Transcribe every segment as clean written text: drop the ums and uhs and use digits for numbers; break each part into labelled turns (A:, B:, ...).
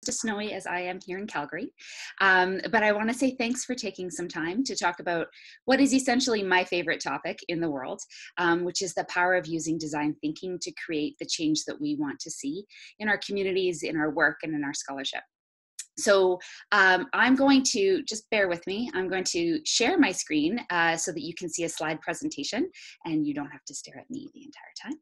A: as snowy as I am here in Calgary. But I want to say thanks for taking some time to talk about what is essentially my favorite topic in the world, which is the power of using design thinking to create the change that we want to see in our communities, in our work, and in our scholarship. So I'm going to, just bear with me, I'm going to share my screen so that you can see a slide presentation and you don't have to stare at me the entire time.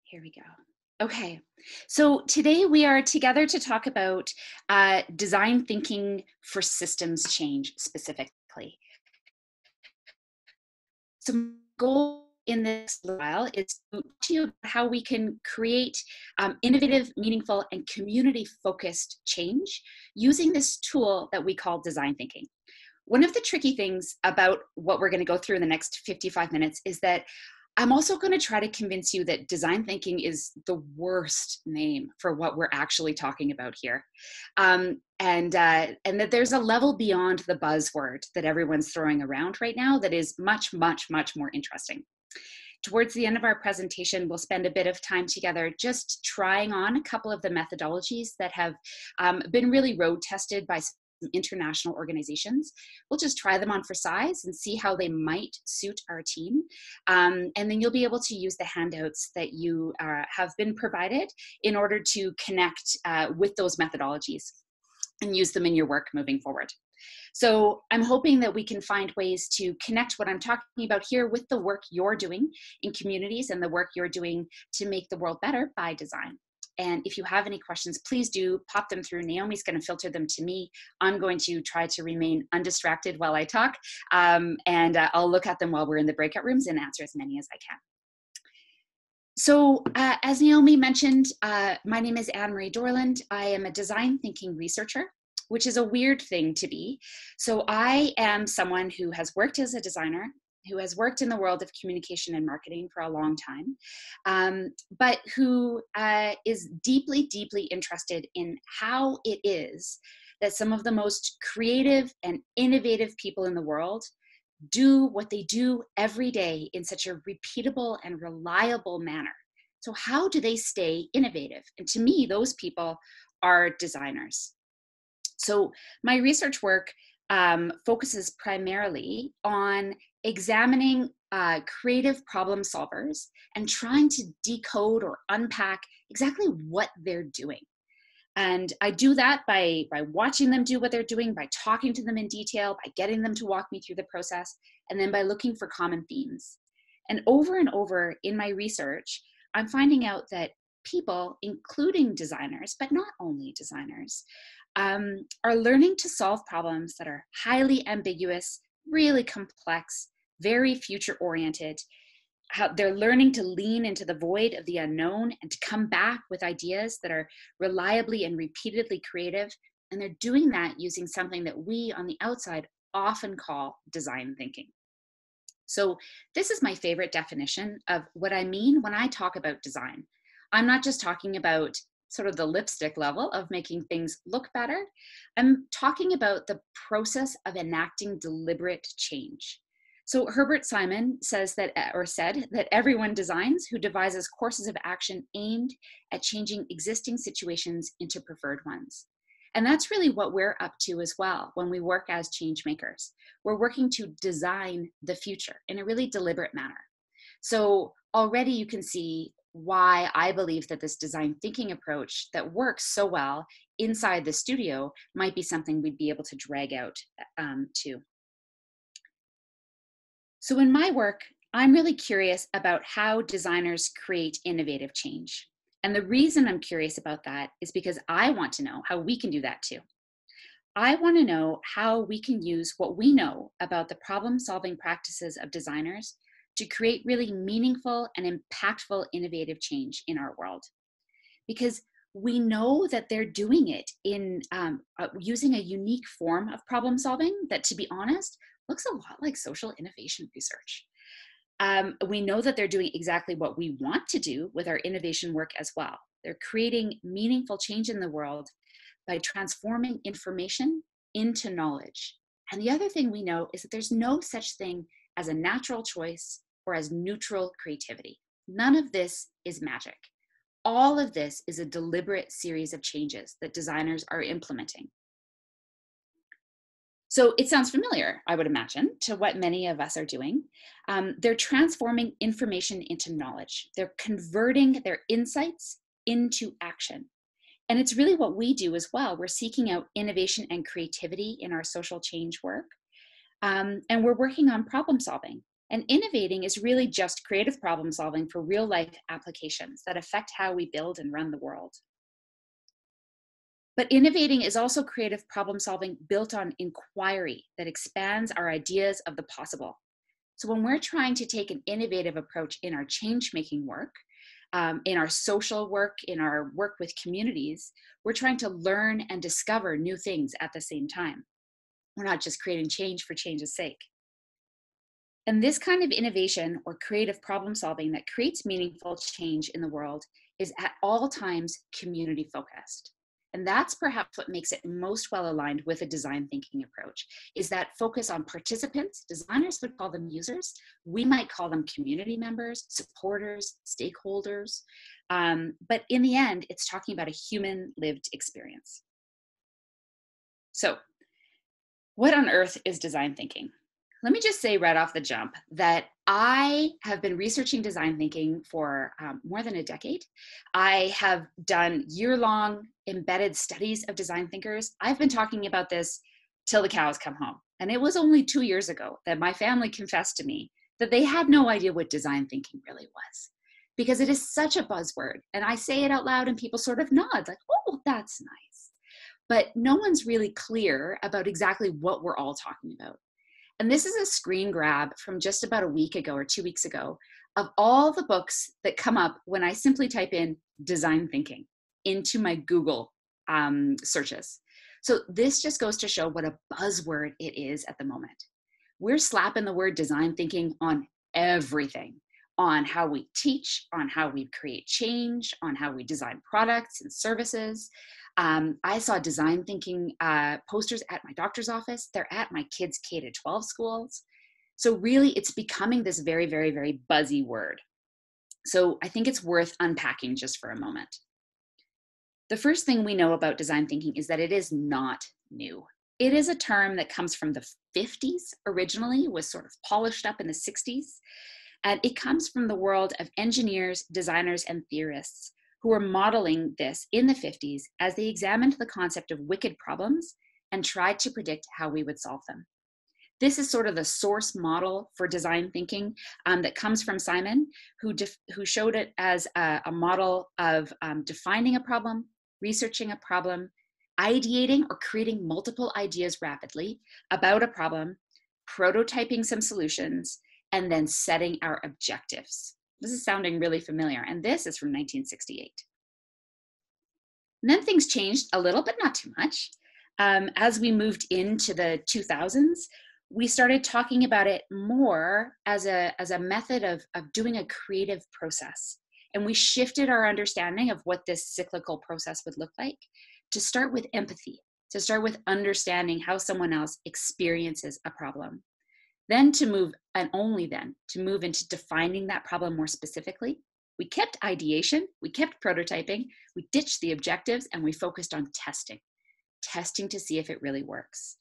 A: Here we go. Okay, so today we are together to talk about design thinking for systems change specifically. So my goal in this while is to talk to you about how we can create innovative, meaningful, and community-focused change using this tool that we call design thinking. One of the tricky things about what we're going to go through in the next 55 minutes is that I'm also going to try to convince you that design thinking is the worst name for what we're actually talking about here. And that there's a level beyond the buzzword that everyone's throwing around right now that is much, much, much more interesting. Towards the end of our presentation, we'll spend a bit of time together just trying on a couple of the methodologies that have been really road tested by international organizations. We'll just try them on for size and see how they might suit our team. And then you'll be able to use the handouts that you have been provided in order to connect with those methodologies and use them in your work moving forward. So I'm hoping that we can find ways to connect what I'm talking about here with the work you're doing in communities and the work you're doing to make the world better by design. And if you have any questions, please do pop them through. Naomi's going to filter them to me. I'm going to try to remain undistracted while I talk, and I'll look at them while we're in the breakout rooms and answer as many as I can. So as Naomi mentioned, my name is AnneMarie Dorland. I am a design thinking researcher, which is a weird thing to be. So I am someone who has worked as a designer, who has worked in the world of communication and marketing for a long time, but who is deeply, deeply interested in how it is that some of the most creative and innovative people in the world do what they do every day in such a repeatable and reliable manner. So how do they stay innovative? And to me, those people are designers. So my research work focuses primarily on examining creative problem solvers and trying to decode or unpack exactly what they're doing. And I do that by watching them do what they're doing, by talking to them in detail, by getting them to walk me through the process, and then by looking for common themes. And over in my research, I'm finding out that people, including designers, but not only designers, are learning to solve problems that are highly ambiguous, really complex, very future-oriented. How they're learning to lean into the void of the unknown and to come back with ideas that are reliably and repeatedly creative. And they're doing that using something that we on the outside often call design thinking. So this is my favorite definition of what I mean when I talk about design. I'm not just talking about sort of the lipstick level of making things look better. I'm talking about the process of enacting deliberate change. So Herbert Simon says that, or said that everyone designs who devises courses of action aimed at changing existing situations into preferred ones. And that's really what we're up to as well when we work as change makers. We're working to design the future in a really deliberate manner. So already you can see why I believe that this design thinking approach that works so well inside the studio might be something we'd be able to drag out too. So in my work, I'm really curious about how designers create innovative change. And the reason I'm curious about that is because I want to know how we can do that too. I want to know how we can use what we know about the problem-solving practices of designers to create really meaningful and impactful innovative change in our world. Because we know that they're doing it in using a unique form of problem solving that, to be honest, looks a lot like social innovation research. We know that they're doing exactly what we want to do with our innovation work as well. They're creating meaningful change in the world by transforming information into knowledge. And the other thing we know is that there's no such thing as a natural choice or as neutral creativity. None of this is magic. all of this is a deliberate series of changes that designers are implementing. So it sounds familiar, I would imagine, to what many of us are doing. They're transforming information into knowledge. They're converting their insights into action. And it's really what we do as well. We're seeking out innovation and creativity in our social change work. And we're working on problem solving. And innovating is really just creative problem solving for real life applications that affect how we build and run the world. But innovating is also creative problem solving built on inquiry that expands our ideas of the possible. So when we're trying to take an innovative approach in our change-making work, in our social work, in our work with communities, we're trying to learn and discover new things at the same time. We're not just creating change for change's sake. And this kind of innovation or creative problem solving that creates meaningful change in the world is at all times community focused. And that's perhaps what makes it most well aligned with a design thinking approach, is that focus on participants. Designers would call them users. We might call them community members, supporters, stakeholders. But in the end, it's talking about a human lived experience. So what on earth is design thinking? Let me just say right off the jump that I have been researching design thinking for more than a decade. I have done year-long embedded studies of design thinkers. I've been talking about this till the cows come home. And it was only 2 years ago that my family confessed to me that they had no idea what design thinking really was, because it is such a buzzword. And I say it out loud and people sort of nod like, oh, that's nice. But no one's really clear about exactly what we're all talking about. And this is a screen grab from just about a week ago or 2 weeks ago of all the books that come up when I simply type in design thinking into my Google searches. So this just goes to show what a buzzword it is at the moment. We're slapping the word design thinking on everything, on how we teach, on how we create change, on how we design products and services. I saw design thinking posters at my doctor's office. They're at my kids' K-12 schools. So really, it's becoming this very, very, very buzzy word. So I think it's worth unpacking just for a moment. The first thing we know about design thinking is that it is not new. It is a term that comes from the 50s originally, was sort of polished up in the 60s. And it comes from the world of engineers, designers, and theorists who were modeling this in the 50s as they examined the concept of wicked problems and tried to predict how we would solve them. This is sort of the source model for design thinking that comes from Simon, who showed it as a model of defining a problem, researching a problem, ideating or creating multiple ideas rapidly about a problem, prototyping some solutions, and then setting our objectives. This is sounding really familiar, and this is from 1968. And then things changed a little, but not too much. As we moved into the 2000s, we started talking about it more as a method of doing a creative process. And we shifted our understanding of what this cyclical process would look like to start with empathy, to start with understanding how someone else experiences a problem. Then to move, and only then, to move into defining that problem more specifically. We kept ideation, we kept prototyping, we ditched the objectives, and we focused on testing to see if it really works.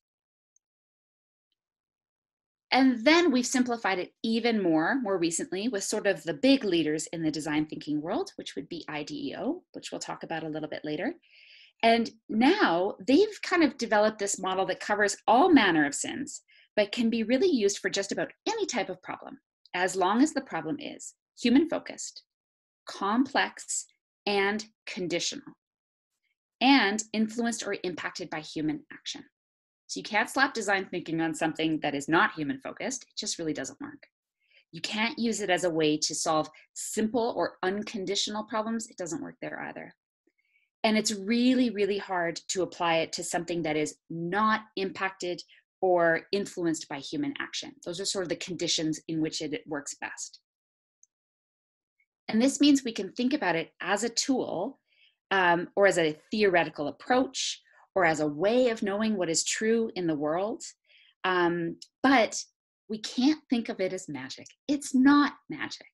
A: And then we've simplified it even more recently with sort of the big leaders in the design thinking world, which would be IDEO, which we'll talk about a little bit later. And now they've kind of developed this model that covers all manner of sins, but can be really used for just about any type of problem, as long as the problem is human-focused, complex, and conditional, and influenced or impacted by human action. So you can't slap design thinking on something that is not human-focused. It just really doesn't work. You can't use it as a way to solve simple or unconditional problems. It doesn't work there either. And it's really, really hard to apply it to something that is not impacted or influenced by human action. Those are sort of the conditions in which it works best. And this means we can think about it as a tool or as a theoretical approach or as a way of knowing what is true in the world. But we can't think of it as magic. It's not magic.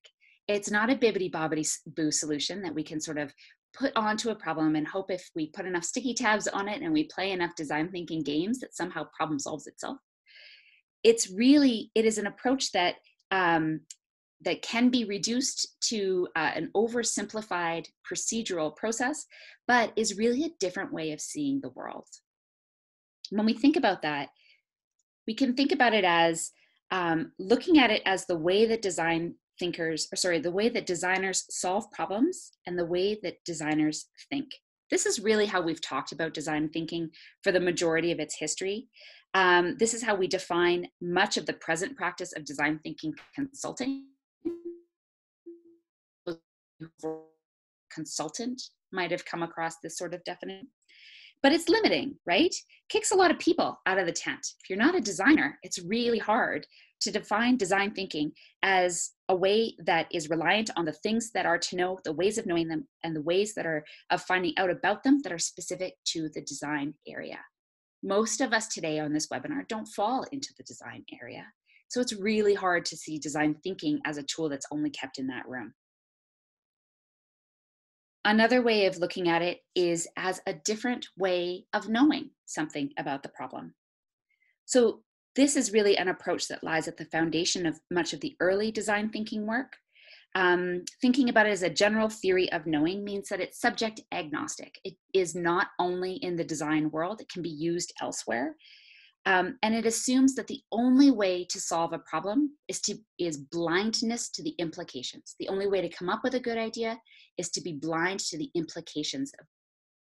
A: It's not a bibbidi-bobbidi-boo solution that we can sort of put onto a problem and hope if we put enough sticky tabs on it and we play enough design thinking games that somehow problem solves itself. It is an approach that that can be reduced to an oversimplified procedural process, but is really a different way of seeing the world. When we think about that, we can think about it as looking at it as the way that the way that designers solve problems and the way that designers think. This is really how we've talked about design thinking for the majority of its history. This is how we define much of the present practice of design thinking consulting. Consultant might have come across this sort of definition. But it's limiting, right? Kicks a lot of people out of the tent. If you're not a designer, it's really hard to define design thinking as a way that is reliant on the things that are to know, the ways of knowing them, and the ways that are of finding out about them that are specific to the design area. Most of us today on this webinar don't fall into the design area. So it's really hard to see design thinking as a tool that's only kept in that room. Another way of looking at it is as a different way of knowing something about the problem. So this is really an approach that lies at the foundation of much of the early design thinking work. Thinking about it as a general theory of knowing means that it's subject agnostic. It is not only in the design world, it can be used elsewhere. And it assumes that the only way to solve a problem is blindness to the implications. The only way to come up with a good idea is to be blind to the implications of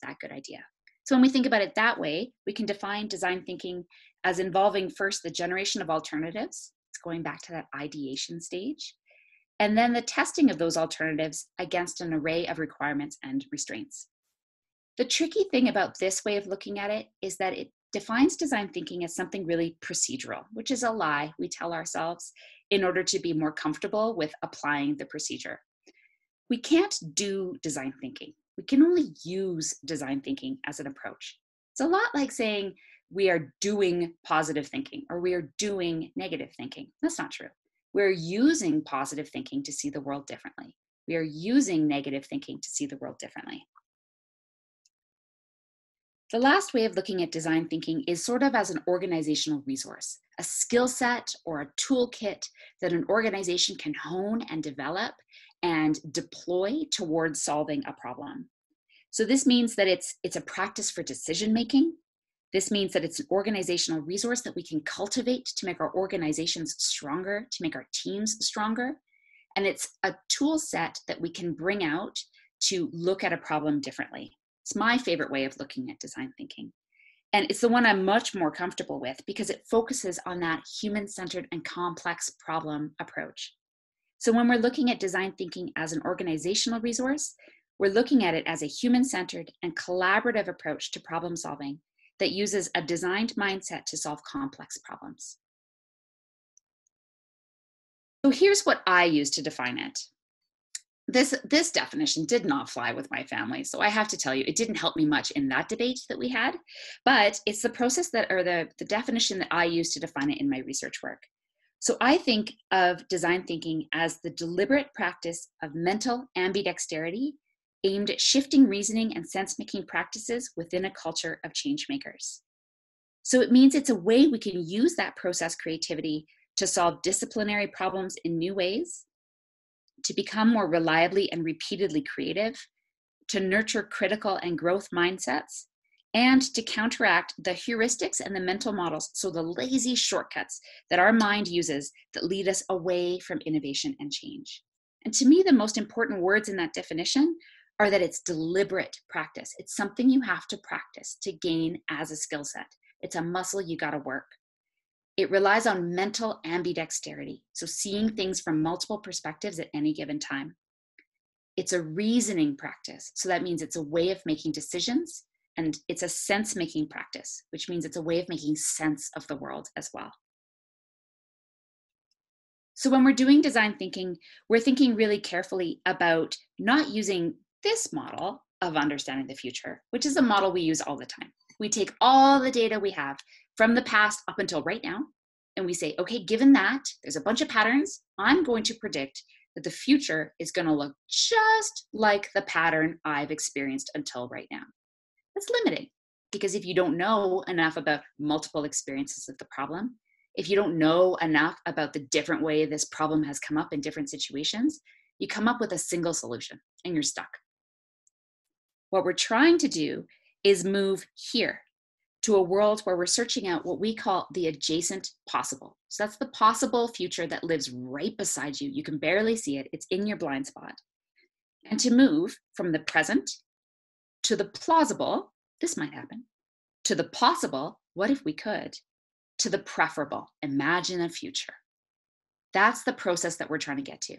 A: that good idea. So when we think about it that way, we can define design thinking as involving first the generation of alternatives. It's going back to that ideation stage. And then the testing of those alternatives against an array of requirements and restraints. The tricky thing about this way of looking at it is that it defines design thinking as something really procedural, which is a lie we tell ourselves in order to be more comfortable with applying the procedure. We can't do design thinking. We can only use design thinking as an approach. It's a lot like saying we are doing positive thinking or we are doing negative thinking. That's not true. We're using positive thinking to see the world differently. We are using negative thinking to see the world differently. The last way of looking at design thinking is sort of as an organizational resource, a skill set or a toolkit that an organization can hone and develop and deploy towards solving a problem. So this means that it's a practice for decision making. This means that it's an organizational resource that we can cultivate to make our organizations stronger, to make our teams stronger. And it's a tool set that we can bring out to look at a problem differently. It's my favorite way of looking at design thinking. And it's the one I'm much more comfortable with because it focuses on that human-centered and complex problem approach. So when we're looking at design thinking as an organizational resource, we're looking at it as a human-centered and collaborative approach to problem solving that uses a designed mindset to solve complex problems. So here's what I use to define it. This definition did not fly with my family, so I have to tell you, it didn't help me much in that debate that we had, but it's the process the definition that I use to define it in my research work. So I think of design thinking as the deliberate practice of mental ambidexterity aimed at shifting reasoning and sense-making practices within a culture of change makers. So it means it's a way we can use that process creativity to solve disciplinary problems in new ways, to become more reliably and repeatedly creative, to nurture critical and growth mindsets, and to counteract the heuristics and the mental models, so the lazy shortcuts that our mind uses that lead us away from innovation and change. And to me, the most important words in that definition are that it's deliberate practice. It's something you have to practice to gain as a skill set. It's a muscle you gotta work. It relies on mental ambidexterity, so seeing things from multiple perspectives at any given time. It's a reasoning practice, so that means it's a way of making decisions, and it's a sense-making practice, which means it's a way of making sense of the world as well. So when we're doing design thinking, we're thinking really carefully about not using this model of understanding the future, which is a model we use all the time. We take all the data we have from the past up until right now, and we say, okay, given that, there's a bunch of patterns, I'm going to predict that the future is going to look just like the pattern I've experienced until right now. That's limiting, because if you don't know enough about multiple experiences of the problem, if you don't know enough about the different way this problem has come up in different situations, you come up with a single solution and you're stuck. What we're trying to do is move here to a world where we're searching out what we call the adjacent possible. So that's the possible future that lives right beside you. You can barely see it. It's in your blind spot. And to move from the present to the plausible, this might happen, to the possible, what if we could, to the preferable, imagine a future. That's the process that we're trying to get to.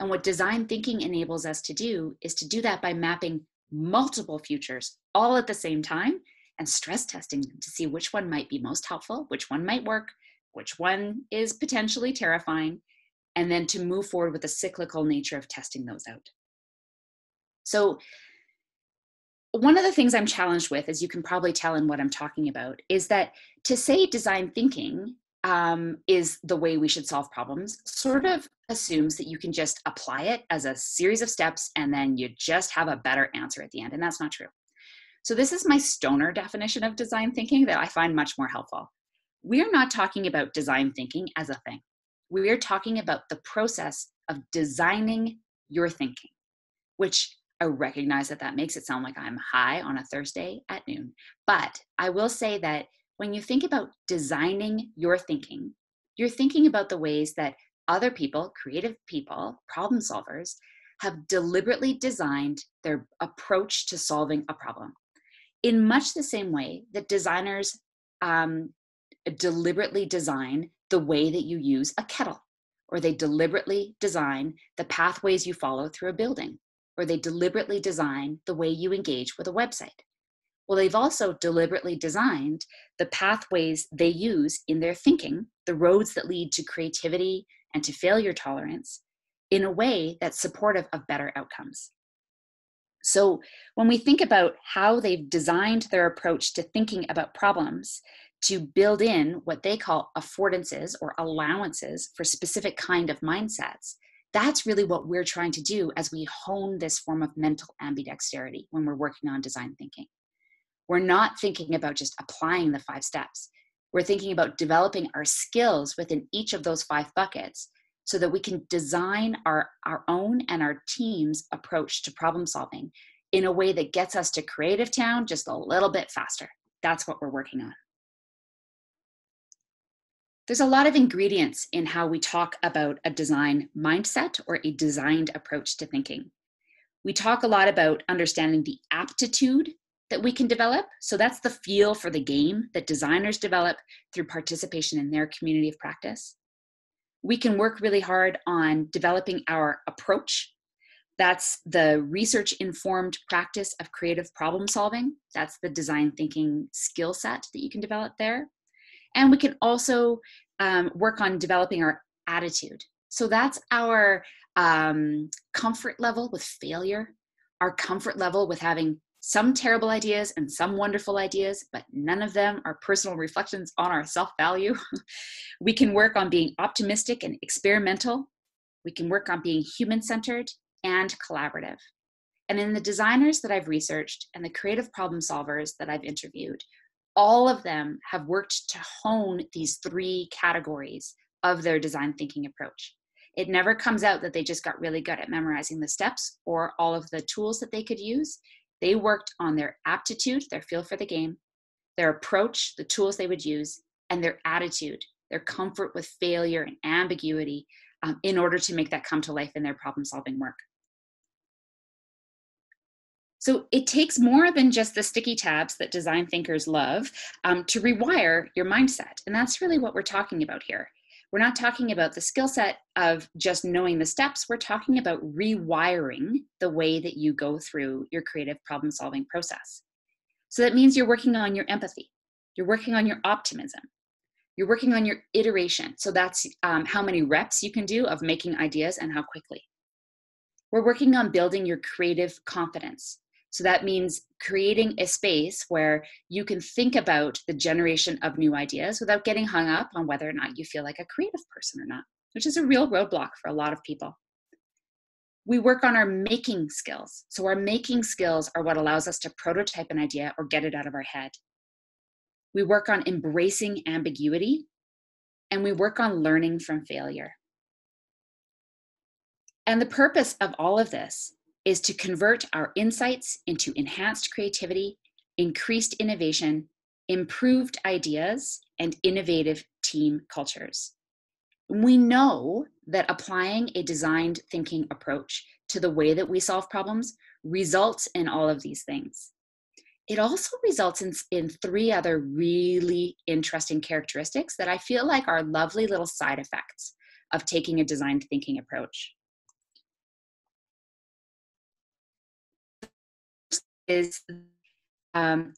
A: And what design thinking enables us to do is to do that by mapping multiple futures all at the same time and stress testing them to see which one might be most helpful, which one might work, which one is potentially terrifying, and then to move forward with the cyclical nature of testing those out. So one of the things I'm challenged with, as you can probably tell in what I'm talking about, is that to say design thinking is the way we should solve problems sort of assumes that you can just apply it as a series of steps and then you just have a better answer at the end, and that's not true. So this is my stoner definition of design thinking that I find much more helpful. We're not talking about design thinking as a thing. We're talking about the process of designing your thinking, which I recognize that makes it sound like I'm high on a Thursday at noon. But I will say that when you think about designing your thinking, you're thinking about the ways that other people, creative people, problem solvers, have deliberately designed their approach to solving a problem. In much the same way that designers deliberately design the way that you use a kettle, or they deliberately design the pathways you follow through a building, or they deliberately design the way you engage with a website. Well, they've also deliberately designed the pathways they use in their thinking, the roads that lead to creativity and to failure tolerance, in a way that's supportive of better outcomes. So when we think about how they've designed their approach to thinking about problems to build in what they call affordances or allowances for specific kind of mindsets, that's really what we're trying to do as we hone this form of mental ambidexterity when we're working on design thinking. We're not thinking about just applying the 5 steps. We're thinking about developing our skills within each of those 5 buckets so that we can design our own and our team's approach to problem solving in a way that gets us to Creative Town just a little bit faster. That's what we're working on. There's a lot of ingredients in how we talk about a design mindset or a designed approach to thinking. We talk a lot about understanding the aptitude that we can develop. So that's the feel for the game that designers develop through participation in their community of practice. We can work really hard on developing our approach. That's the research-informed practice of creative problem solving. That's the design thinking skill set that you can develop there. And we can also work on developing our attitude. So that's our comfort level with failure, our comfort level with having some terrible ideas and some wonderful ideas, but none of them are personal reflections on our self-value. We can work on being optimistic and experimental. We can work on being human-centered and collaborative. And in the designers that I've researched and the creative problem solvers that I've interviewed, all of them have worked to hone these 3 categories of their design thinking approach. It never comes out that they just got really good at memorizing the steps or all of the tools that they could use. They worked on their aptitude, their feel for the game, their approach, the tools they would use, and their attitude, their comfort with failure and ambiguity in order to make that come to life in their problem-solving work. So it takes more than just the sticky tabs that design thinkers love to rewire your mindset. And that's really what we're talking about here. We're not talking about the skill set of just knowing the steps. We're talking about rewiring the way that you go through your creative problem solving process. So that means you're working on your empathy. You're working on your optimism. You're working on your iteration. So that's how many reps you can do of making ideas and how quickly. We're working on building your creative confidence. So that means creating a space where you can think about the generation of new ideas without getting hung up on whether or not you feel like a creative person or not, which is a real roadblock for a lot of people. We work on our making skills. So our making skills are what allows us to prototype an idea or get it out of our head. We work on embracing ambiguity, and we work on learning from failure. And the purpose of all of this is to convert our insights into enhanced creativity, increased innovation, improved ideas, and innovative team cultures. We know that applying a designed thinking approach to the way that we solve problems results in all of these things. It also results in three other really interesting characteristics that I feel like are lovely little side effects of taking a designed thinking approach. It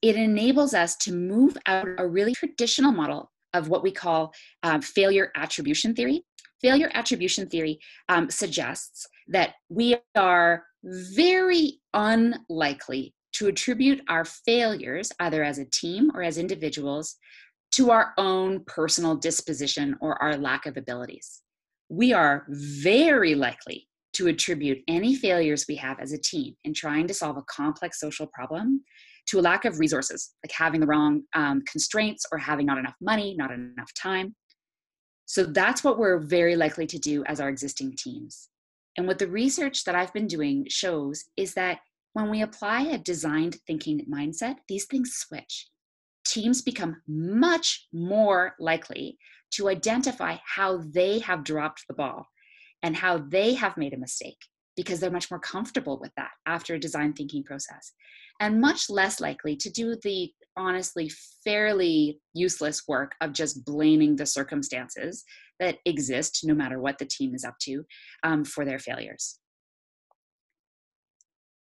A: enables us to move out a really traditional model of what we call failure attribution theory. Failure attribution theory suggests that we are very unlikely to attribute our failures, either as a team or as individuals, to our own personal disposition or our lack of abilities. We are very likely to attribute any failures we have as a team in trying to solve a complex social problem to a lack of resources, like having the wrong constraints or having not enough money, not enough time. So that's what we're very likely to do as our existing teams. And what the research that I've been doing shows is that when we apply a designed thinking mindset, these things switch. Teams become much more likely to identify how they have dropped the ball and how they have made a mistake, because they're much more comfortable with that after a design thinking process, and much less likely to do the honestly fairly useless work of just blaming the circumstances that exist, no matter what the team is up to, for their failures.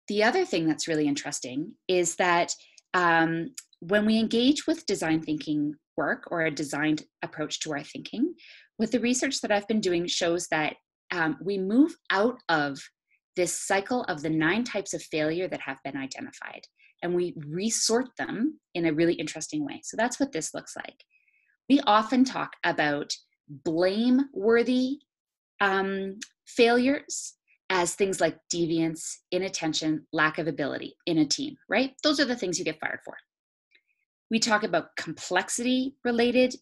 A: The other thing that's really interesting is that when we engage with design thinking work or a designed approach to our thinking, what the research that I've been doing shows that we move out of this cycle of the 9 types of failure that have been identified, and we resort them in a really interesting way. So that's what this looks like. We often talk about blame-worthy failures as things like deviance, inattention, lack of ability in a team, right? Those are the things you get fired for. We talk about complexity-related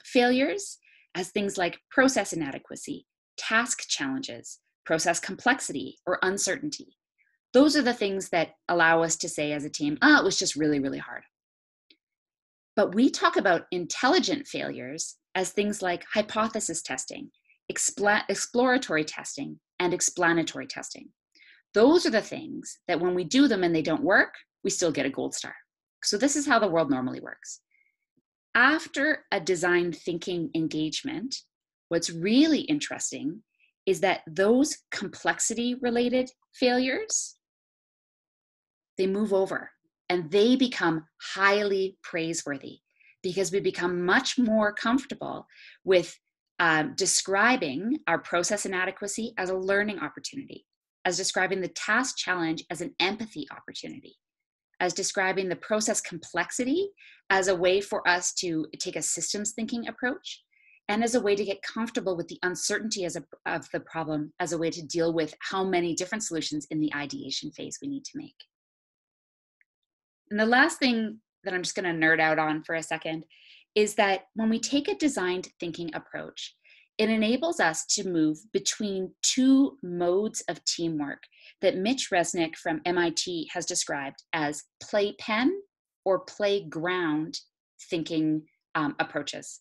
A: failures as things like process inadequacy, task challenges, process complexity, or uncertainty. Those are the things that allow us to say as a team, it was just really, really hard. But we talk about intelligent failures as things like hypothesis testing, exploratory testing, and explanatory testing. Those are the things that when we do them and they don't work, we still get a gold star. So this is how the world normally works. After a design thinking engagement, what's really interesting is that those complexity-related failures, they move over and they become highly praiseworthy because we become much more comfortable with describing our process inadequacy as a learning opportunity, as describing the task challenge as an empathy opportunity, as describing the process complexity as a way for us to take a systems thinking approach, and as a way to get comfortable with the uncertainty of the problem, as a way to deal with how many different solutions in the ideation phase we need to make. And the last thing that I'm just going to nerd out on for a second is that when we take a designed thinking approach, it enables us to move between 2 modes of teamwork that Mitch Resnick from MIT has described as playpen or playground thinking approaches.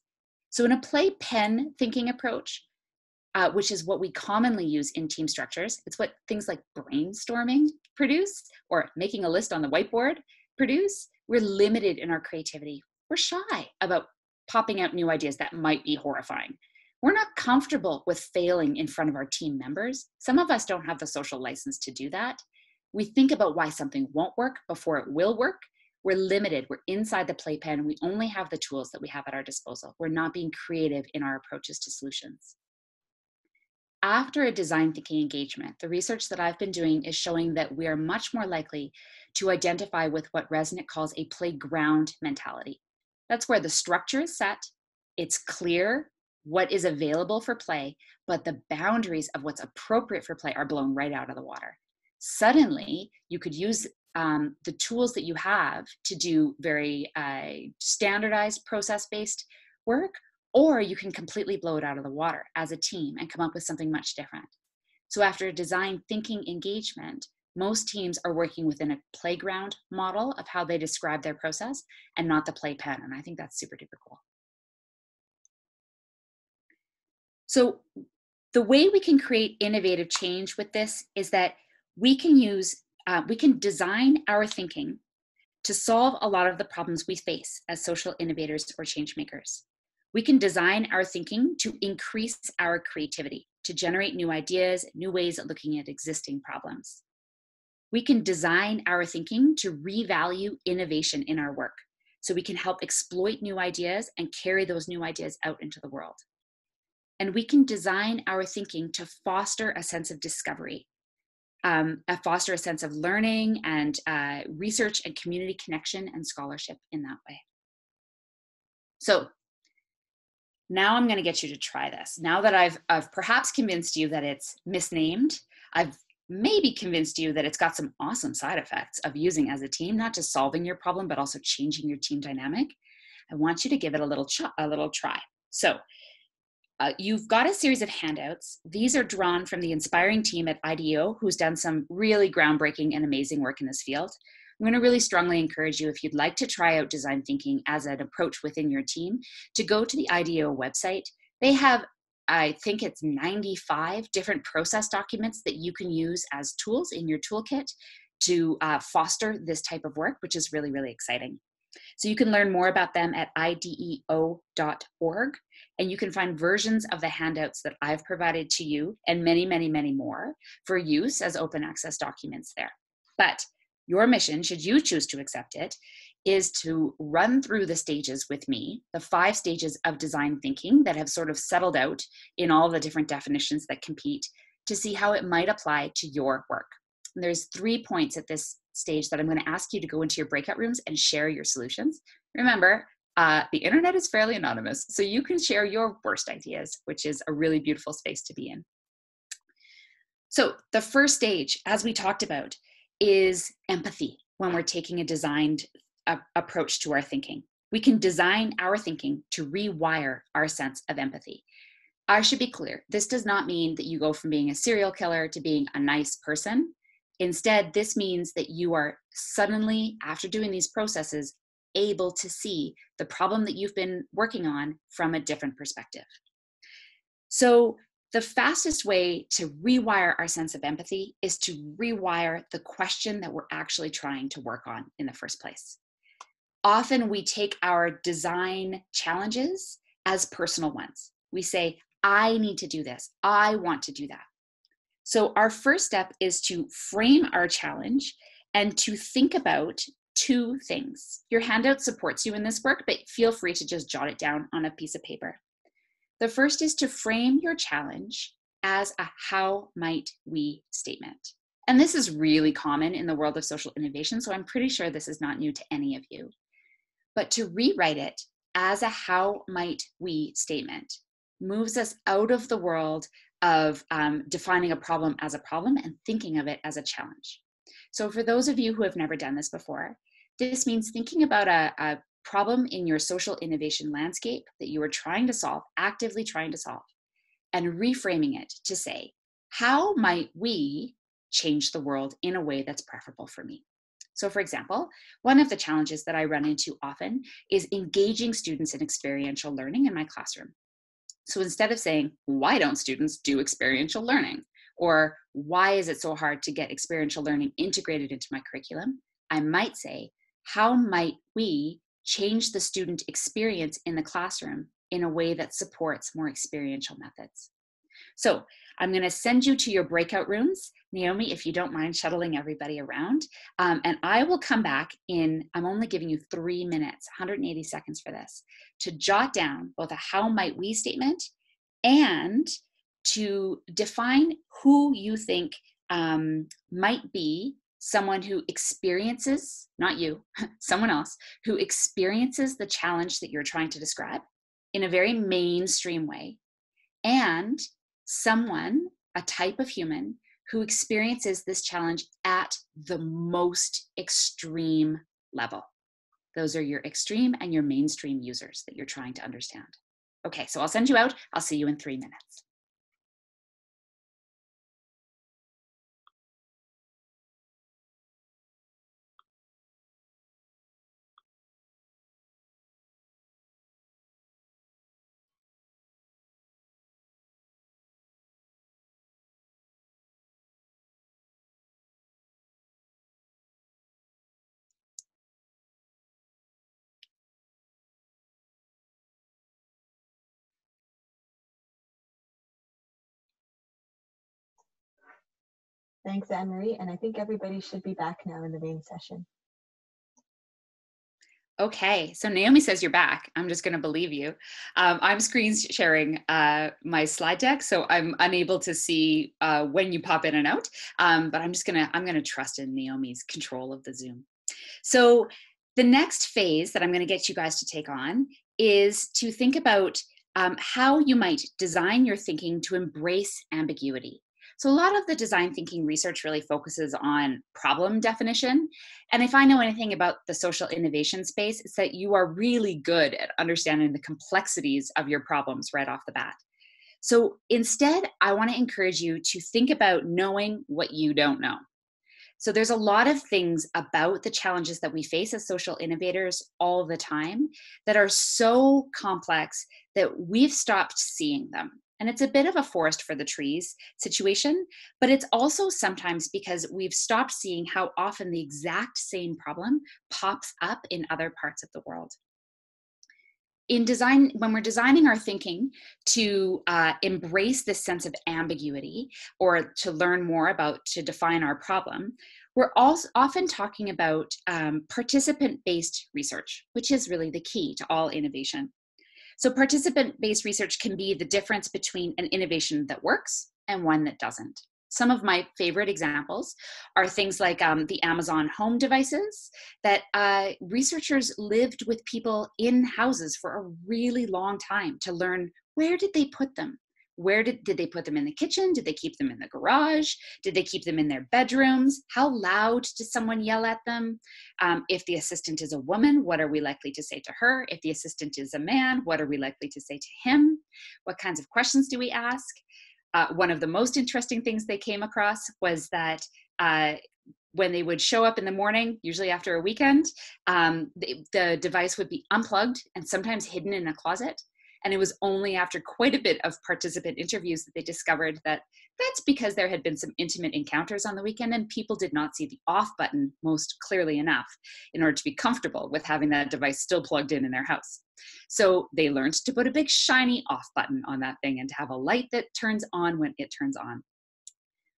A: So in a playpen thinking approach, which is what we commonly use in team structures, it's what things like brainstorming produce or making a list on the whiteboard produce. We're limited in our creativity. We're shy about popping out new ideas that might be horrifying. We're not comfortable with failing in front of our team members. Some of us don't have the social license to do that. We think about why something won't work before it will work. We're limited. We're inside the playpen. We only have the tools that we have at our disposal. We're not being creative in our approaches to solutions. After a design thinking engagement, the research that I've been doing is showing that we are much more likely to identify with what Resnick calls a playground mentality. That's where the structure is set, it's clear, what is available for play, but the boundaries of what's appropriate for play are blown right out of the water. Suddenly, you could use the tools that you have to do very standardized process-based work, or you can completely blow it out of the water as a team and come up with something much different. So after a design thinking engagement, most teams are working within a playground model of how they describe their process and not the playpen. And I think that's super duper cool. So the way we can create innovative change with this is that we can design our thinking to solve a lot of the problems we face as social innovators or change makers. We can design our thinking to increase our creativity, to generate new ideas, new ways of looking at existing problems. We can design our thinking to revalue innovation in our work, so we can help exploit new ideas and carry those new ideas out into the world. And we can design our thinking to foster a sense of discovery, foster a sense of learning and research and community connection and scholarship in that way. So now I'm going to get you to try this. Now that I've perhaps convinced you that it's misnamed, I've maybe convinced you that it's got some awesome side effects of using as a team, not just solving your problem, but also changing your team dynamic. I want you to give it a little try. So you've got a series of handouts. These are drawn from the inspiring team at IDEO, who's done some really groundbreaking and amazing work in this field. I'm going to really strongly encourage you, if you'd like to try out design thinking as an approach within your team, to go to the IDEO website. They have, I think it's 95 different process documents that you can use as tools in your toolkit to foster this type of work, which is really, really exciting. So you can learn more about them at ideo.org, and you can find versions of the handouts that I've provided to you and many, many, many more for use as open access documents there. But your mission, should you choose to accept it, is to run through the stages with me, the 5 stages of design thinking that have sort of settled out in all the different definitions that compete, to see how it might apply to your work. And there's 3 points at this stage that I'm going to ask you to go into your breakout rooms and share your solutions. Remember, the internet is fairly anonymous, so you can share your worst ideas, which is a really beautiful space to be in. So the first stage, as we talked about, is empathy when we're taking a designed approach to our thinking. We can design our thinking to rewire our sense of empathy. I should be clear, this does not mean that you go from being a serial killer to being a nice person. Instead, this means that you are suddenly, after doing these processes, able to see the problem that you've been working on from a different perspective. So the fastest way to rewire our sense of empathy is to rewire the question that we're actually trying to work on in the first place. Often we take our design challenges as personal ones. We say, I need to do this. I want to do that. So our first step is to frame our challenge and to think about 2 things. Your handout supports you in this work, but feel free to just jot it down on a piece of paper. The first is to frame your challenge as a how might we statement. And this is really common in the world of social innovation, so I'm pretty sure this is not new to any of you. But to rewrite it as a how might we statement moves us out of the world of defining a problem as a problem and thinking of it as a challenge. So for those of you who have never done this before, this means thinking about a problem in your social innovation landscape that you are trying to solve, actively trying to solve, and reframing it to say, how might we change the world in a way that's preferable for me? So for example, one of the challenges that I run into often is engaging students in experiential learning in my classroom. So instead of saying, why don't students do experiential learning? Or why is it so hard to get experiential learning integrated into my curriculum? I might say, how might we change the student experience in the classroom in a way that supports more experiential methods? So I'm going to send you to your breakout rooms, Naomi, if you don't mind shuttling everybody around. And I will come back I'm only giving you 3 minutes, 180 seconds for this, to jot down both a how might we statement and to define who you think might be someone who experiences, not you, someone else, who experiences the challenge that you're trying to describe in a very mainstream way, and someone, a type of human, who experiences this challenge at the most extreme level. Those are your extreme and your mainstream users that you're trying to understand. Okay, so I'll send you out. I'll see you in 3 minutes.
B: Thanks, AnneMarie, and I think everybody should be back now in the main session.
A: Okay, so Naomi says you're back. I'm just going to believe you. I'm screen sharing my slide deck, so I'm unable to see when you pop in and out. But I'm gonna trust in Naomi's control of the Zoom. So the next phase that I'm going to get you guys to take on is to think about how you might design your thinking to embrace ambiguity. So a lot of the design thinking research really focuses on problem definition. And if I know anything about the social innovation space, it's that you are really good at understanding the complexities of your problems right off the bat. So instead, I want to encourage you to think about knowing what you don't know. So there's a lot of things about the challenges that we face as social innovators all the time that are so complex that we've stopped seeing them. And it's a bit of a forest for the trees situation, but it's also sometimes because we've stopped seeing how often the exact same problem pops up in other parts of the world. In design, when we're designing our thinking to embrace this sense of ambiguity or to learn more about, to define our problem, we're also often talking about participant-based research, which is really the key to all innovation. So participant-based research can be the difference between an innovation that works and one that doesn't. Some of my favorite examples are things like the Amazon home devices that researchers lived with people in houses for a really long time to learn, where did they put them? Where did they put them in the kitchen? Did they keep them in the garage? Did they keep them in their bedrooms? How loud does someone yell at them? If the assistant is a woman, what are we likely to say to her? If the assistant is a man, what are we likely to say to him? What kinds of questions do we ask? One of the most interesting things they came across was that when they would show up in the morning, usually after a weekend, the device would be unplugged and sometimes hidden in a closet. And it was only after quite a bit of participant interviews that they discovered that that's because there had been some intimate encounters on the weekend and people did not see the off button most clearly enough in order to be comfortable with having that device still plugged in their house. So they learned to put a big shiny off button on that thing and to have a light that turns on when it turns on.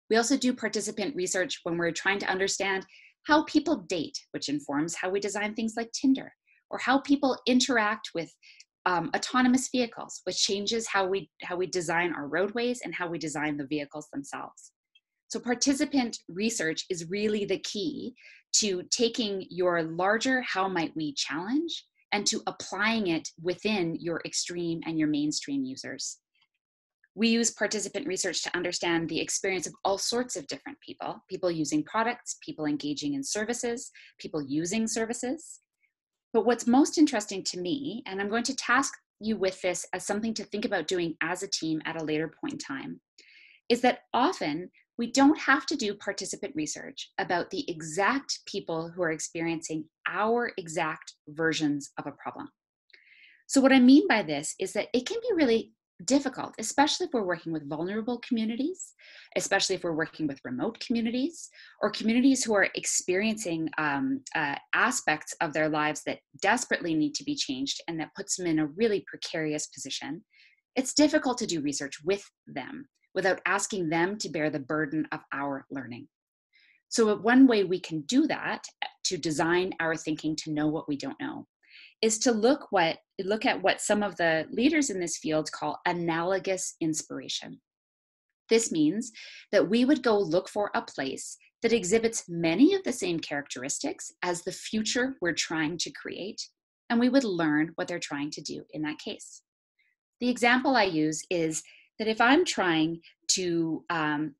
A: We also do participant research when we're trying to understand how people date, which informs how we design things like Tinder, or how people interact with autonomous vehicles, which changes how we design our roadways and how we design the vehicles themselves. So participant research is really the key to taking your larger how might we challenge and to applying it within your extreme and your mainstream users. We use participant research to understand the experience of all sorts of different people, people using products, people engaging in services, people using services. But what's most interesting to me, and I'm going to task you with this as something to think about doing as a team at a later point in time, is that often we don't have to do participant research about the exact people who are experiencing our exact versions of a problem. So what I mean by this is that it can be really difficult, especially if we're working with vulnerable communities, especially if we're working with remote communities or communities who are experiencing aspects of their lives that desperately need to be changed and that puts them in a really precarious position. It's difficult to do research with them without asking them to bear the burden of our learning. So one way we can do that, to design our thinking to know what we don't know, is to look at what some of the leaders in this field call analogous inspiration. This means that we would go look for a place that exhibits many of the same characteristics as the future we're trying to create, and we would learn what they're trying to do in that case. The example I use is that if I'm trying to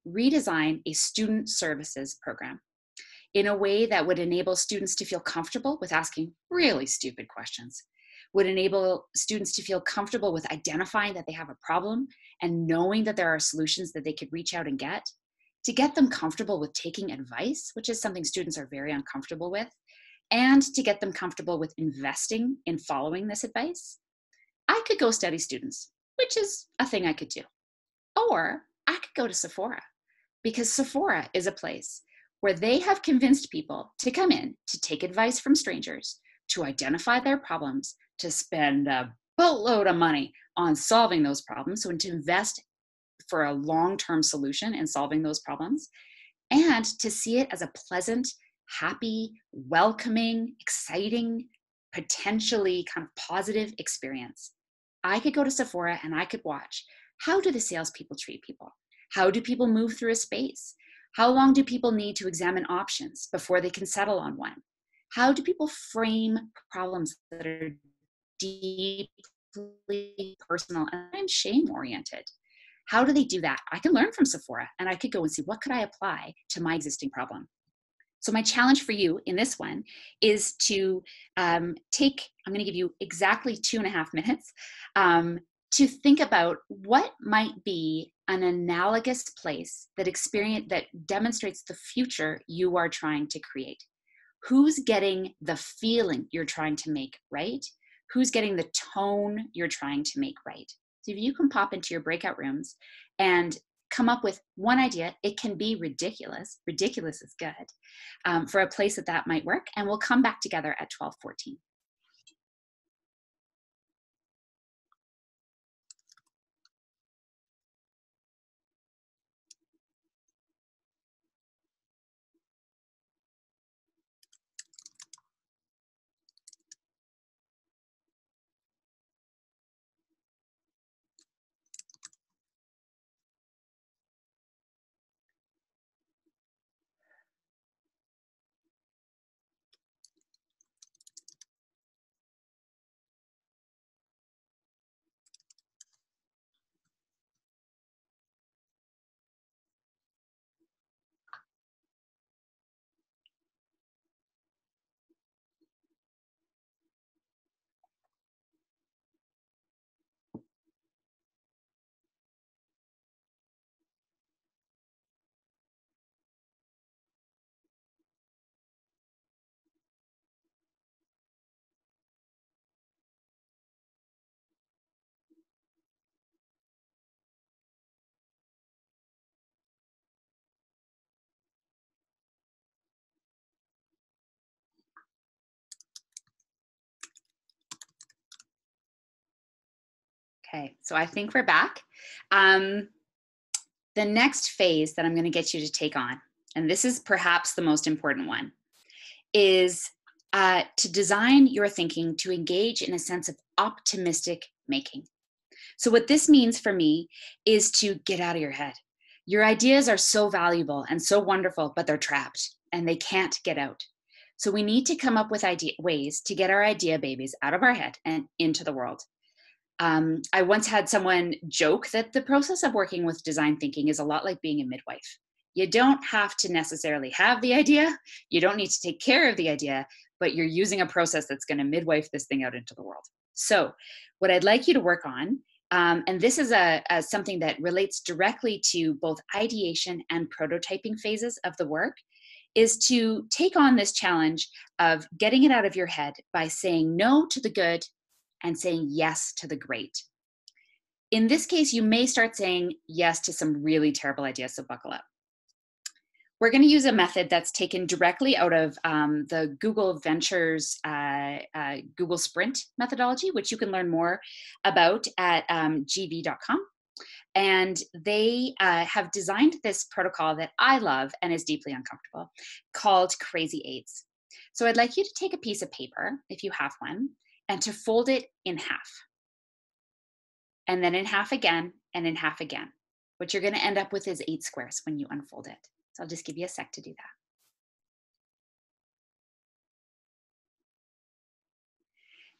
A: redesign a student services program in a way that would enable students to feel comfortable with asking really stupid questions, would enable students to feel comfortable with identifying that they have a problem and knowing that there are solutions that they could reach out and get, to get them comfortable with taking advice, which is something students are very uncomfortable with, and to get them comfortable with investing in following this advice, I could go study students, which is a thing I could do. Or I could go to Sephora, because Sephora is a place where they have convinced people to come in to take advice from strangers, to identify their problems, to spend a boatload of money on solving those problems, so to invest for a long-term solution in solving those problems, and to see it as a pleasant, happy, welcoming, exciting, potentially kind of positive experience. I could go to Sephora and I could watch, how do the salespeople treat people? How do people move through a space? How long do people need to examine options before they can settle on one? How do people frame problems that are deeply personal and shame oriented? How do they do that? I can learn from Sephora and I could go and see, what could I apply to my existing problem? So my challenge for you in this one is to I'm going to give you exactly 2.5 minutes to think about what might be an analogous place that demonstrates the future you are trying to create. Who's getting the feeling you're trying to make right? Who's getting the tone you're trying to make right? So if you can pop into your breakout rooms and come up with one idea, it can be ridiculous. Ridiculous is good, for a place that might work. And we'll come back together at 12:14. Okay, so I think we're back. The next phase that I'm going to get you to take on, and this is perhaps the most important one, is to design your thinking to engage in a sense of optimistic making. So what this means for me is to get out of your head. Your ideas are so valuable and so wonderful, but they're trapped and they can't get out. So we need to come up with ways to get our idea babies out of our head and into the world. I once had someone joke that the process of working with design thinking is a lot like being a midwife. You don't have to necessarily have the idea. You don't need to take care of the idea, but you're using a process that's going to midwife this thing out into the world. So what I'd like you to work on, and this is something that relates directly to both ideation and prototyping phases of the work, is to take on this challenge of getting it out of your head by saying no to the good and saying yes to the great. In this case, you may start saying yes to some really terrible ideas, so buckle up. We're going to use a method that's taken directly out of the Google Ventures Google Sprint methodology, which you can learn more about at gv.com. And they have designed this protocol that I love and is deeply uncomfortable, called Crazy Eights. So I'd like you to take a piece of paper, if you have one, and to fold it in half. And then in half again, and in half again. What you're going to end up with is 8 squares when you unfold it. So I'll just give you a sec to do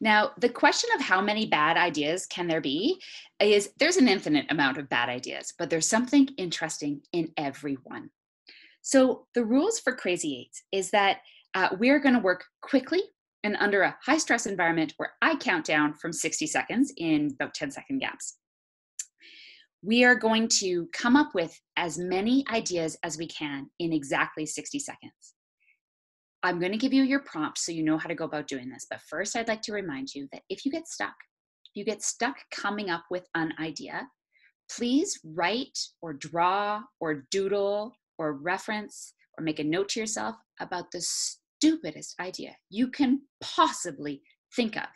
A: Now, the question of how many bad ideas can there be is there's an infinite amount of bad ideas, but there's something interesting in every one. So, the rules for Crazy Eights is that we're going to work quickly and under a high stress environment where I count down from 60 seconds in about 10-second gaps. We are going to come up with as many ideas as we can in exactly 60 seconds. I'm going to give you your prompt so you know how to go about doing this. But first, I'd like to remind you that if you get stuck coming up with an idea, please write or draw or doodle or reference or make a note to yourself about the stupidest idea you can possibly think of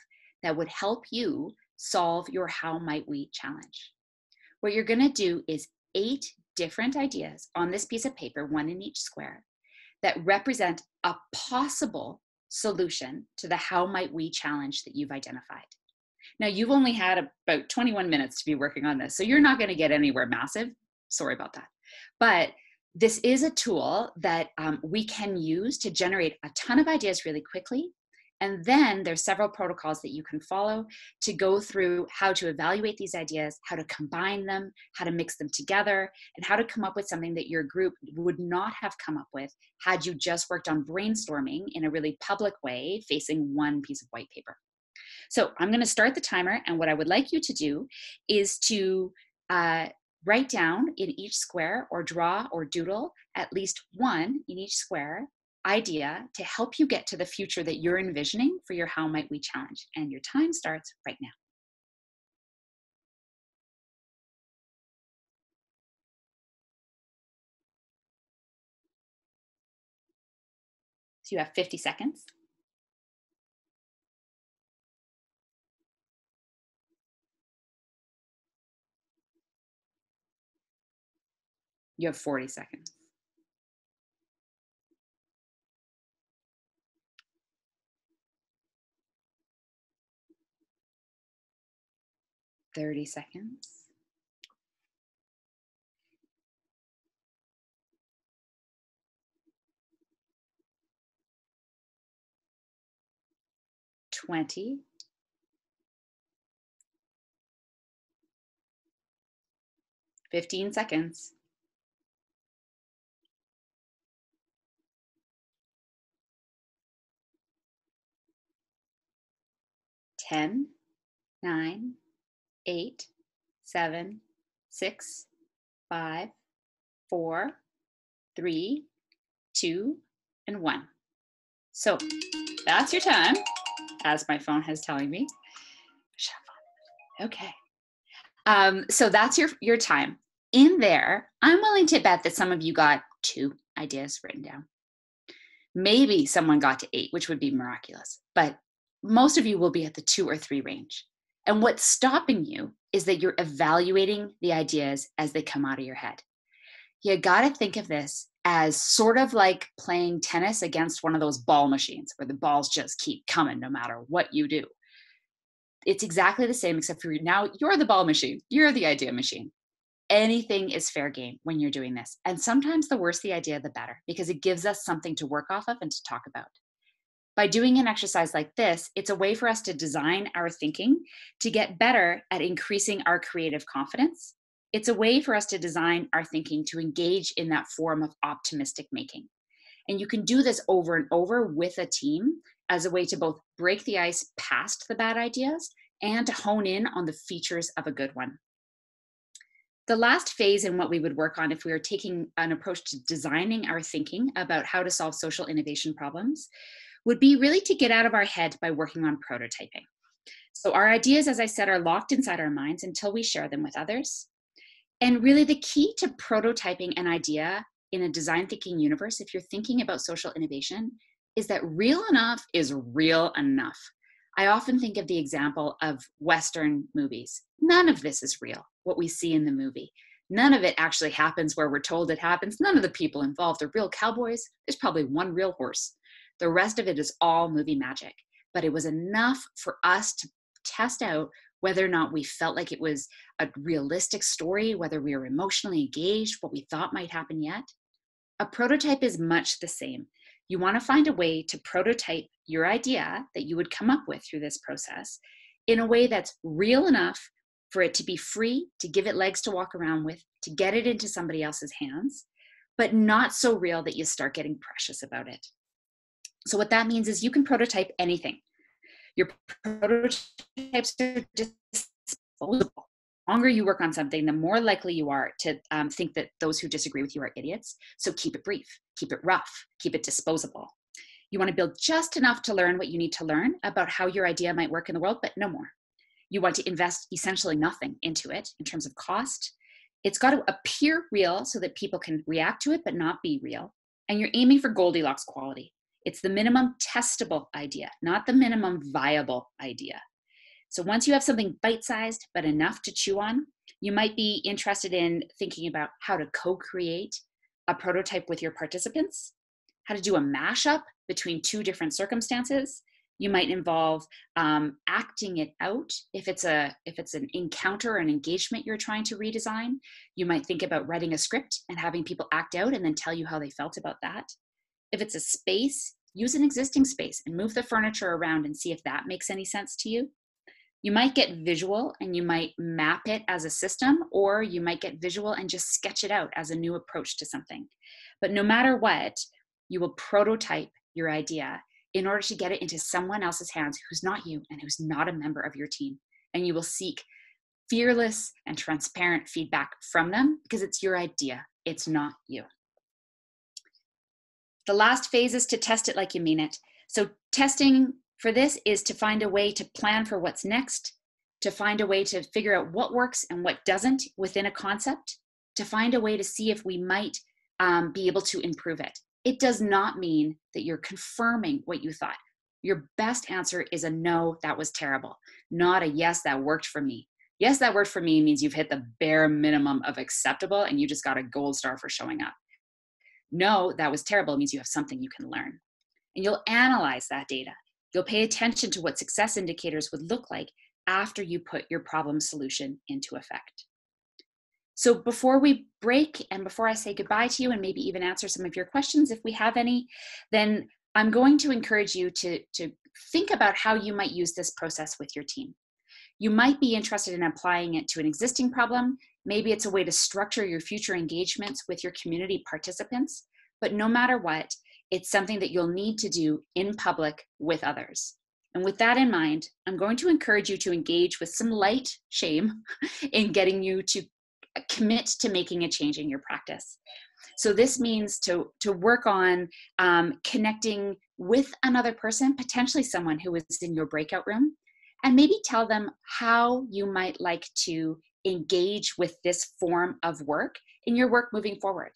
A: that would help you solve your how might we challenge. What you're going to do is 8 different ideas on this piece of paper, one in each square, that represent a possible solution to the how might we challenge that you've identified. Now, you've only had about 21 minutes to be working on this, so you're not going to get anywhere massive. Sorry about that. But this is a tool that we can use to generate a ton of ideas really quickly. And then there's several protocols that you can follow to go through how to evaluate these ideas, how to combine them, how to mix them together, and how to come up with something that your group would not have come up with had you just worked on brainstorming in a really public way facing one piece of white paper. So I'm going to start the timer, and what I would like you to do is to write down in each square or draw or doodle at least one in each square idea to help you get to the future that you're envisioning for your how might we challenge. And your time starts right now. So you have 50 seconds. You have 40 seconds. 30 seconds. 20. 15 seconds. 10, 9, 8, 7, 6, 5, 4, 3, 2, and 1. So that's your time, as my phone is telling me. Okay. So that's your time. In there, I'm willing to bet that some of you got 2 ideas written down. Maybe someone got to 8, which would be miraculous, but most of you will be at the 2 or 3 range. And what's stopping you is that you're evaluating the ideas as they come out of your head. You got to think of this as sort of like playing tennis against one of those ball machines where the balls just keep coming no matter what you do. It's exactly the same, except for now you're the ball machine. You're the idea machine. Anything is fair game when you're doing this. And sometimes the worse the idea, the better, because it gives us something to work off of and to talk about. By doing an exercise like this, it's a way for us to design our thinking to get better at increasing our creative confidence. It's a way for us to design our thinking to engage in that form of optimistic making. And you can do this over and over with a team as a way to both break the ice past the bad ideas and to hone in on the features of a good one. The last phase in what we would work on if we were taking an approach to designing our thinking about how to solve social innovation problems would be really to get out of our head by working on prototyping. So our ideas, as I said, are locked inside our minds until we share them with others. And really the key to prototyping an idea in a design thinking universe, if you're thinking about social innovation, is that real enough is real enough. I often think of the example of Western movies. None of this is real, what we see in the movie. None of it actually happens where we're told it happens. None of the people involved are real cowboys. There's probably one real horse. The rest of it is all movie magic. But it was enough for us to test out whether or not we felt like it was a realistic story, whether we were emotionally engaged, what we thought might happen yet. A prototype is much the same. You want to find a way to prototype your idea that you would come up with through this process in a way that's real enough for it to be free, to give it legs to walk around with, to get it into somebody else's hands, but not so real that you start getting precious about it. So what that means is you can prototype anything. Your prototypes are disposable. The longer you work on something, the more likely you are to think that those who disagree with you are idiots. So keep it brief, keep it rough, keep it disposable. You want to build just enough to learn what you need to learn about how your idea might work in the world, but no more. You want to invest essentially nothing into it in terms of cost. It's got to appear real so that people can react to it, but not be real. And you're aiming for Goldilocks quality. It's the minimum testable idea, not the minimum viable idea. So once you have something bite-sized, but enough to chew on, you might be interested in thinking about how to co-create a prototype with your participants, how to do a mashup between two different circumstances. You might involve acting it out. If it's an encounter or an engagement you're trying to redesign, you might think about writing a script and having people act out and then tell you how they felt about that. If it's a space, use an existing space and move the furniture around and see if that makes any sense to you. You might get visual and you might map it as a system, or you might get visual and just sketch it out as a new approach to something. But no matter what, you will prototype your idea in order to get it into someone else's hands who's not you and who's not a member of your team. And you will seek fearless and transparent feedback from them because it's your idea, it's not you. The last phase is to test it like you mean it. So testing for this is to find a way to plan for what's next, to find a way to figure out what works and what doesn't within a concept, to find a way to see if we might be able to improve it. It does not mean that you're confirming what you thought. Your best answer is a no, that was terrible, not a yes, that worked for me. Yes, that worked for me means you've hit the bare minimum of acceptable and you just got a gold star for showing up. No, that was terrible means you have something you can learn. And you'll analyze that data. You'll pay attention to what success indicators would look like after you put your problem solution into effect. So before we break and before I say goodbye to you and maybe even answer some of your questions, if we have any, then I'm going to encourage you to think about how you might use this process with your team. You might be interested in applying it to an existing problem. Maybe it's a way to structure your future engagements with your community participants, but no matter what, it's something that you'll need to do in public with others. And with that in mind, I'm going to encourage you to engage with some light shame in getting you to commit to making a change in your practice. So this means to work on connecting with another person, potentially someone who is in your breakout room, and maybe tell them how you might like to engage with this form of work in your work moving forward.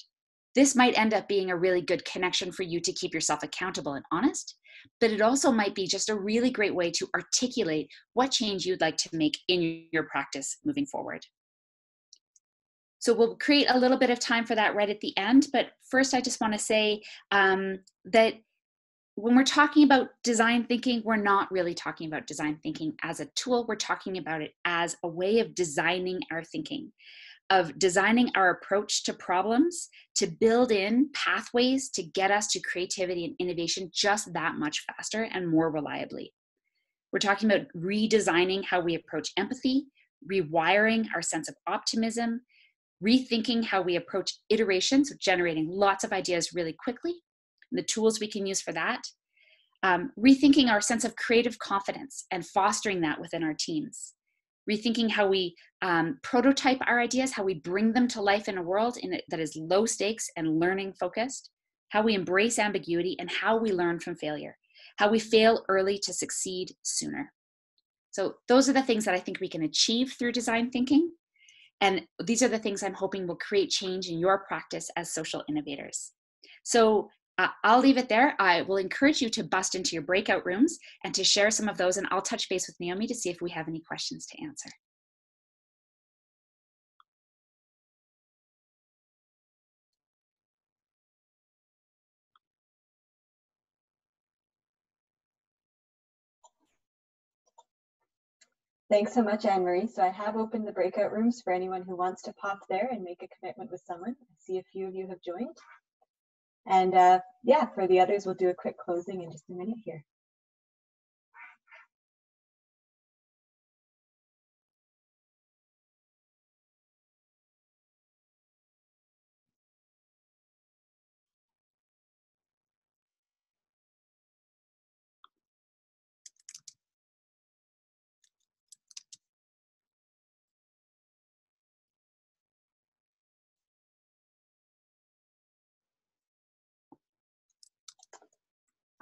A: This might end up being a really good connection for you to keep yourself accountable and honest, but it also might be just a really great way to articulate what change you'd like to make in your practice moving forward. So we'll create a little bit of time for that right at the end, but first I just want to say that when we're talking about design thinking, we're not really talking about design thinking as a tool. We're talking about it as a way of designing our thinking, of designing our approach to problems to build in pathways to get us to creativity and innovation just that much faster and more reliably. We're talking about redesigning how we approach empathy, rewiring our sense of optimism, rethinking how we approach iterations, so generating lots of ideas really quickly, and the tools we can use for that, rethinking our sense of creative confidence and fostering that within our teams, rethinking how we prototype our ideas, how we bring them to life in a world that is low stakes and learning focused, how we embrace ambiguity, and how we learn from failure, how we fail early to succeed sooner. So those are the things that I think we can achieve through design thinking. And these are the things I'm hoping will create change in your practice as social innovators. So I'll leave it there. I will encourage you to bust into your breakout rooms and to share some of those, and I'll touch base with Naomi to see if we have any questions to answer.
B: Thanks so much, AnneMarie. So I have opened the breakout rooms for anyone who wants to pop there and make a commitment with someone. I see a few of you have joined. And yeah, for the others, we'll do a quick closing in just a minute here.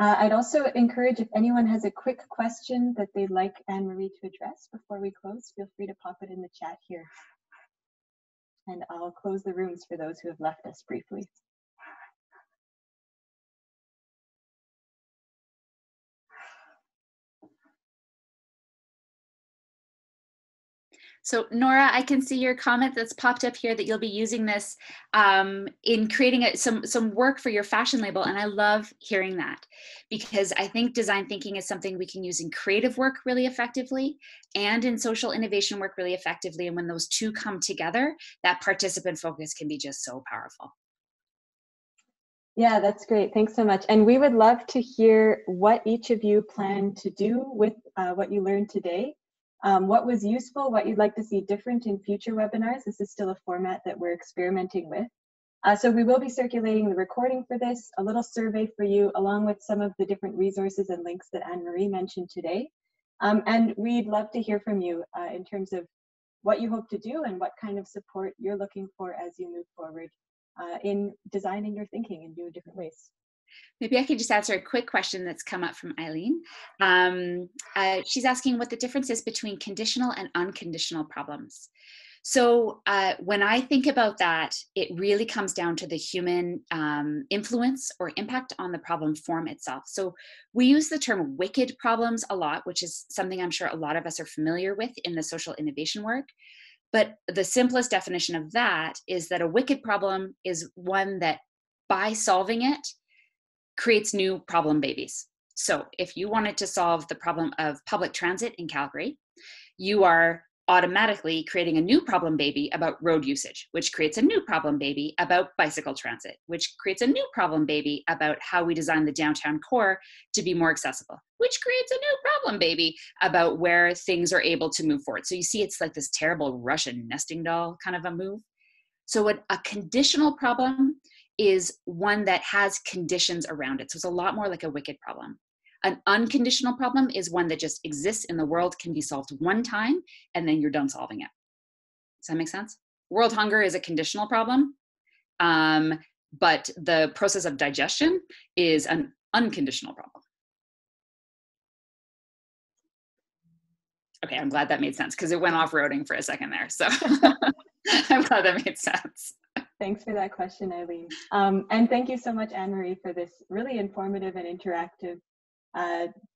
B: I'd also encourage, if anyone has a quick question that they'd like AnneMarie to address before we close, feel free to pop it in the chat here. And I'll close the rooms for those who have left us briefly.
A: So Nora, I can see your comment that's popped up here that you'll be using this in creating some work for your fashion label. And I love hearing that, because I think design thinking is something we can use in creative work really effectively and in social innovation work really effectively. And when those two come together, that participant focus can be just so powerful.
B: Yeah, that's great. Thanks so much. And we would love to hear what each of you plan to do with what you learned today. What was useful, what you'd like to see different in future webinars. This is still a format that we're experimenting with. So we will be circulating the recording for this, a little survey for you, along with some of the different resources and links that AnneMarie mentioned today. And we'd love to hear from you in terms of what you hope to do and what kind of support you're looking for as you move forward in designing your thinking in new different ways.
A: Maybe I could just answer a quick question that's come up from Eileen. She's asking what the difference is between conditional and unconditional problems. So when I think about that, it really comes down to the human influence or impact on the problem form itself. So we use the term wicked problems a lot, which is something I'm sure a lot of us are familiar with in the social innovation work. But the simplest definition of that is that a wicked problem is one that by solving it, creates new problem babies. So if you wanted to solve the problem of public transit in Calgary, you are automatically creating a new problem baby about road usage, which creates a new problem baby about bicycle transit, which creates a new problem baby about how we design the downtown core to be more accessible, which creates a new problem baby about where things are able to move forward. So you see, it's like this terrible Russian nesting doll kind of a move. So a conditional problem is one that has conditions around it. So it's a lot more like a wicked problem. An unconditional problem is one that just exists in the world, can be solved one time, and then you're done solving it. Does that make sense? World hunger is a conditional problem, but the process of digestion is an unconditional problem. Okay, I'm glad that made sense, because it went off-roading for a second there. So I'm glad that made sense.
B: Thanks for that question, Eileen. And thank you so much, AnneMarie, for this really informative and interactive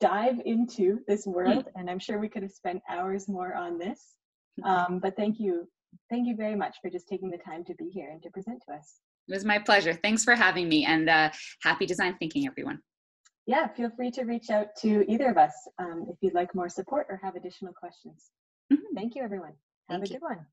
B: dive into this world. And I'm sure we could have spent hours more on this. But thank you very much for just taking the time to be here and to present to us.
A: It was my pleasure. Thanks for having me, and happy design thinking, everyone.
B: Yeah, feel free to reach out to either of us if you'd like more support or have additional questions. Thank you, everyone. Have a good one.